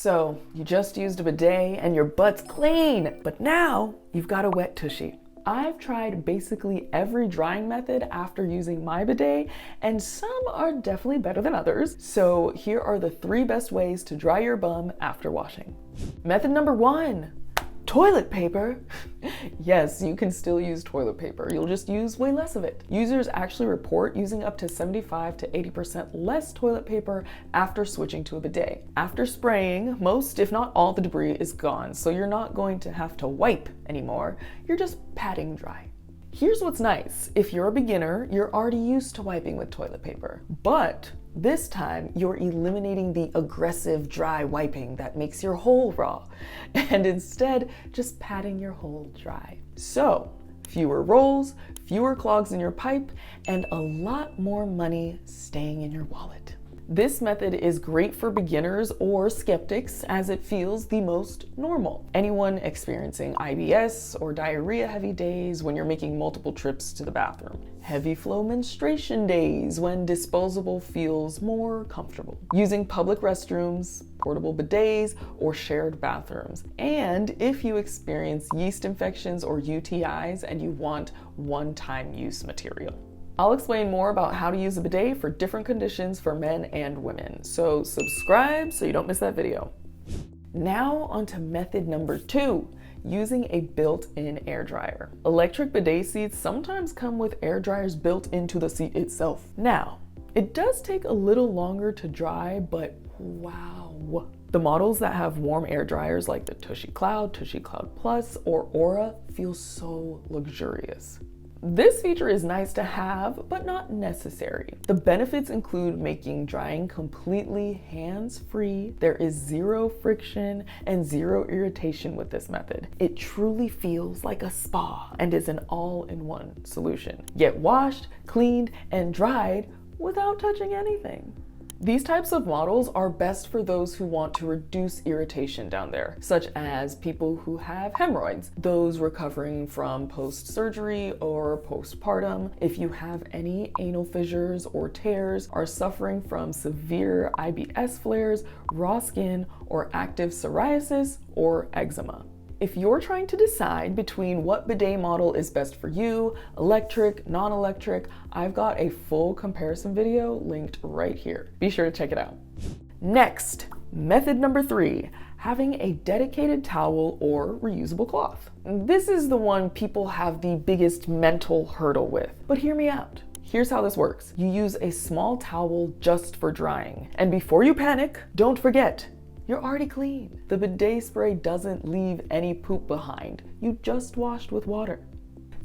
So you just used a bidet and your butt's clean, but now you've got a wet tushy. I've tried basically every drying method after using my bidet, and some are definitely better than others. So here are the 3 best ways to dry your bum after washing. Method number 1, toilet paper. Yes, you can still use toilet paper. You'll just use way less of it. Users actually report using up to 75 to 80% less toilet paper after switching to a bidet. After spraying, most, if not all, the debris is gone, so you're not going to have to wipe anymore. You're just patting dry. Here's what's nice. If you're a beginner, you're already used to wiping with toilet paper, but this time you're eliminating the aggressive dry wiping that makes your hole raw, and instead just patting your hole dry. So fewer rolls, fewer clogs in your pipe, and a lot more money staying in your wallet. This method is great for beginners or skeptics as it feels the most normal. Anyone experiencing IBS or diarrhea-heavy days when you're making multiple trips to the bathroom. Heavy flow menstruation days when disposable feels more comfortable. Using public restrooms, portable bidets, or shared bathrooms. And if you experience yeast infections or UTIs and you want one-time use material. I'll explain more about how to use a bidet for different conditions for men and women, so subscribe so you don't miss that video. Now onto method number 2, using a built-in air dryer. Electric bidet seats sometimes come with air dryers built into the seat itself. Now, it does take a little longer to dry, but wow. The models that have warm air dryers like the TUSHY Cloud, TUSHY Cloud Plus, or Aura feel so luxurious. This feature is nice to have, but not necessary. The benefits include making drying completely hands-free. There is 0 friction and 0 irritation with this method. It truly feels like a spa and is an all-in-one solution. Get washed, cleaned, and dried without touching anything. These types of models are best for those who want to reduce irritation down there, such as people who have hemorrhoids, those recovering from post-surgery or postpartum, if you have any anal fissures or tears, are suffering from severe IBS flares, raw skin, or active psoriasis or eczema. If you're trying to decide between what bidet model is best for you, electric, non-electric, I've got a full comparison video linked right here. Be sure to check it out. Next, method number 3, having a dedicated towel or reusable cloth. This is the one people have the biggest mental hurdle with, but hear me out. Here's how this works. You use a small towel just for drying. And before you panic, don't forget, you're already clean. The bidet spray doesn't leave any poop behind. You just washed with water.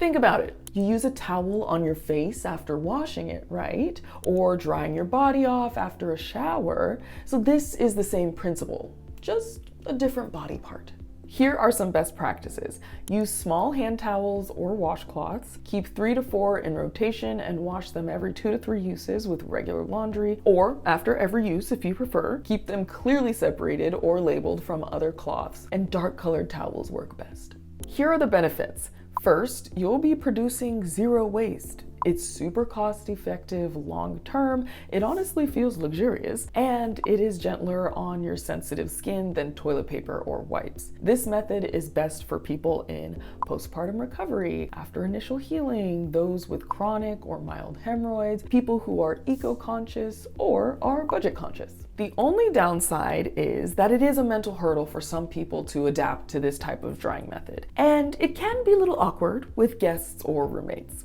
Think about it. You use a towel on your face after washing it, right? Or drying your body off after a shower. So this is the same principle, just a different body part. Here are some best practices. Use small hand towels or washcloths. Keep 3 to 4 in rotation and wash them every 2 to 3 uses with regular laundry, or after every use if you prefer. Keep them clearly separated or labeled from other cloths, and dark colored towels work best. Here are the benefits. First, you'll be producing 0 waste. It's super cost effective long term, it honestly feels luxurious, and it is gentler on your sensitive skin than toilet paper or wipes. This method is best for people in postpartum recovery, after initial healing, those with chronic or mild hemorrhoids, people who are eco-conscious or are budget conscious. The only downside is that it is a mental hurdle for some people to adapt to this type of drying method, and it can be a little awkward with guests or roommates.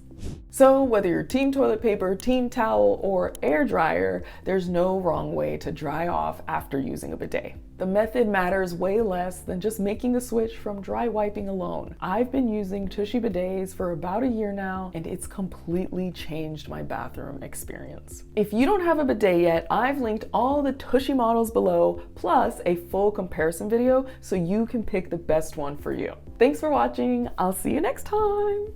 So whether you're team toilet paper, team towel, or air dryer, there's no wrong way to dry off after using a bidet. The method matters way less than just making the switch from dry wiping alone. I've been using TUSHY bidets for about a year now, and it's completely changed my bathroom experience. If you don't have a bidet yet, I've linked all the TUSHY models below, plus a full comparison video so you can pick the best one for you. Thanks for watching. I'll see you next time.